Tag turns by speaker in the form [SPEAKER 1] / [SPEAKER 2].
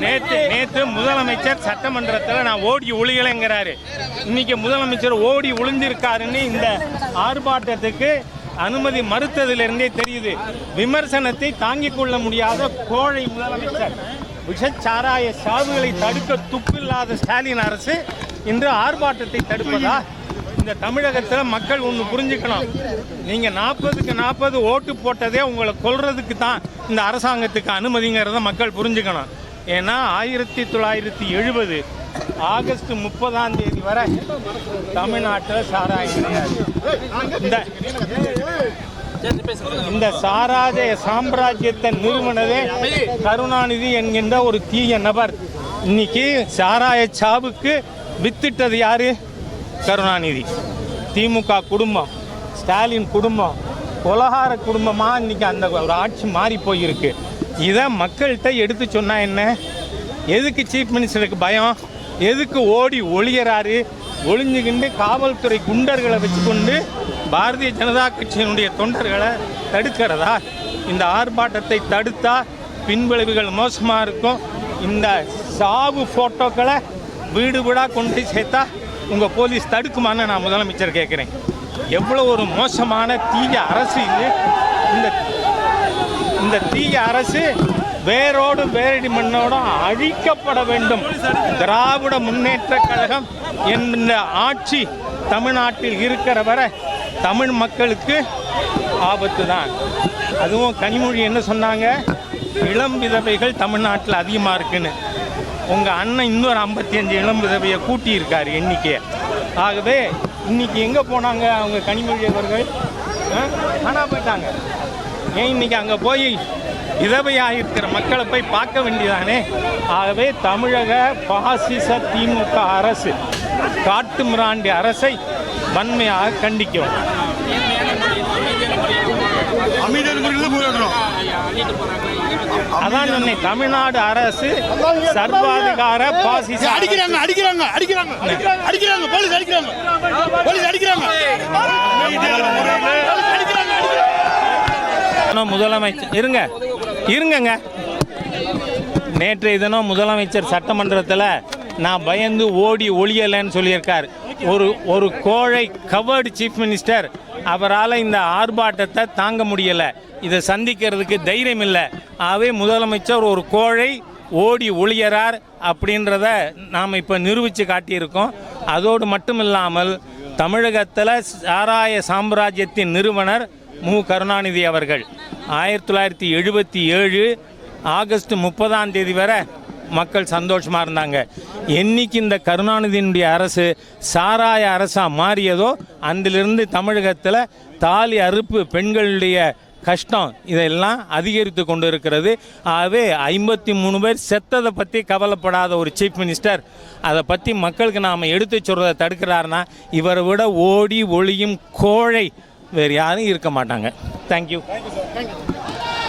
[SPEAKER 1] நேற்று முதலமைச்சர் சட்டமன்றத்தில் நான் ஓடி ஒளியலைங்கிறாரு. இன்னைக்கு முதலமைச்சர் ஓடி ஒளிஞ்சிருக்காருன்னு இந்த ஆர்ப்பாட்டத்துக்கு அனுமதி மறுத்ததிலிருந்தே தெரியுது. விமர்சனத்தை தாங்கிக் கொள்ள முடியாத கோழை முதலமைச்சர். விஷச்சாராய சாவுகளை தடுக்க துப்பில்லாத ஸ்டாலின் அரசு இன்று ஆர்ப்பாட்டத்தை தடுப்பதா? இந்த தமிழகத்தில் மக்கள் ஒன்று புரிஞ்சுக்கணும். நீங்கள் 40க்கு 40 ஓட்டு போட்டதே உங்களை கொல்றதுக்கு தான் இந்த அரசாங்கத்துக்கு அனுமதிங்கிறத மக்கள் புரிஞ்சுக்கணும். ஏன்னா 1970 ஆகஸ்ட் 30ஆம் தேதி வரை தமிழ்நாட்டில் சாராயம் கிடையாது. இந்த சாராய சாம்ராஜ்யத்தை நிறுவனதே கருணாநிதி என்கின்ற ஒரு தீய நபர். இன்னைக்கு சாராய சாவுக்கு வித்திட்டது யாரு? கருணாநிதி. திமுக குடும்பம், ஸ்டாலின் குடும்பம், கொலகார குடும்பமாக இன்னைக்கு அந்த ஒரு ஆட்சி மாறி போயிருக்கு. இதை மக்கள்கிட்ட எடுத்து சொன்னா என்ன? எதுக்கு சீஃப் மினிஸ்டருக்கு பயம்? எதுக்கு ஓடி ஒளியறாரு? ஒளிஞ்சுக்கிண்டு காவல்துறை குண்டர்களை வச்சுக்கொண்டு பாரதிய ஜனதா கட்சியினுடைய தொண்டர்களை தடுக்கிறதா? இந்த ஆர்ப்பாட்டத்தை தடுத்தா பின்விளைவுகள் மோசமாக இருக்கும். இந்த சாவு ஃபோட்டோக்களை வீடு வீடாக கொண்டு சேர்த்தா உங்கள் போலீஸ் தடுக்குமான்னு நான் முதலமைச்சர் கேட்குறேன். எவ்வளோ ஒரு மோசமான தீய அரசு இது! இந்த தீய அரசு வேரோடு வேரடி மண்ணோடு அழிக்கப்பட வேண்டும். திராவிட முன்னேற்ற கழகம் என்ற ஆட்சி தமிழ்நாட்டில் இருக்கிற வரை தமிழ் மக்களுக்கு ஆபத்து தான். அதுவும் கனிமொழி என்ன சொன்னாங்க? இளம் விதவைகள் தமிழ்நாட்டில் அதிகமாக இருக்குன்னு. உங்கள் அண்ணன் இன்னொரு 55 இளம் விதவையை கூட்டியிருக்காரு எண்ணிக்கையை. ஆகவே இன்னைக்கு எங்கே போனாங்க அவங்க கனிமொழி அவர்கள்? காணா போயிட்டாங்க. ஏன் இன்னைக்கு அங்கே போய் விதவையாக இருக்கிற மக்களை போய் பார்க்க வேண்டியதானே? ஆகவே தமிழக பாசிச திமுக அரசு காட்டு மிராண்டி அரசை வன்மையாக கண்டிக்கும். அதான் சொன்னேன், தமிழ்நாடு அரசு சர்வாதிகார பாசிச. முதலமைச்சர் இருங்க நேற்றைய தினம் முதலமைச்சர் சட்டமன்றத்தில் நான் பயந்து ஓடி ஒளியலைன்னு சொல்லியிருக்கார். ஒரு கோழை கவர்டு சீஃப் மினிஸ்டர், அவரால் இந்த ஆர்ப்பாட்டத்தை தாங்க முடியலை, இதை சந்திக்கிறதுக்கு தைரியம் இல்லை. ஆகவே முதலமைச்சர் ஒரு கோழை ஓடி ஒளியறார் அப்படின்றத நாம் இப்போ நிரூபித்து காட்டியிருக்கோம். அதோடு மட்டும் இல்லாமல் தமிழகத்தில் சாராய சாம்ராஜ்யத்தின் நிறுவனர் மு கருணாநிதி அவர்கள் 1977 ஆகஸ்ட் 30ஆம் தேதி வரை மக்கள் சந்தோஷமாக இருந்தாங்க. என்னைக்கு இந்த கருணாநிதியினுடைய அரசு சாராய அரசாக மாறியதோ அந்திலிருந்து தமிழகத்தில் தாலி அறுப்பு, பெண்களுடைய கஷ்டம் இதெல்லாம் அதிகரித்து கொண்டு இருக்கிறது. ஆகவே 53 பேர் செத்ததை பற்றி கவலைப்படாத ஒரு சீஃப் மினிஸ்டர் அதை பற்றி மக்களுக்கு நாம் எடுத்து சொல்கிறத தடுக்கிறாருன்னா இவரை விட ஓடி ஒளியும் கோழை வேறு யாரும் இருக்க மாட்டாங்க. தேங்க்யூ.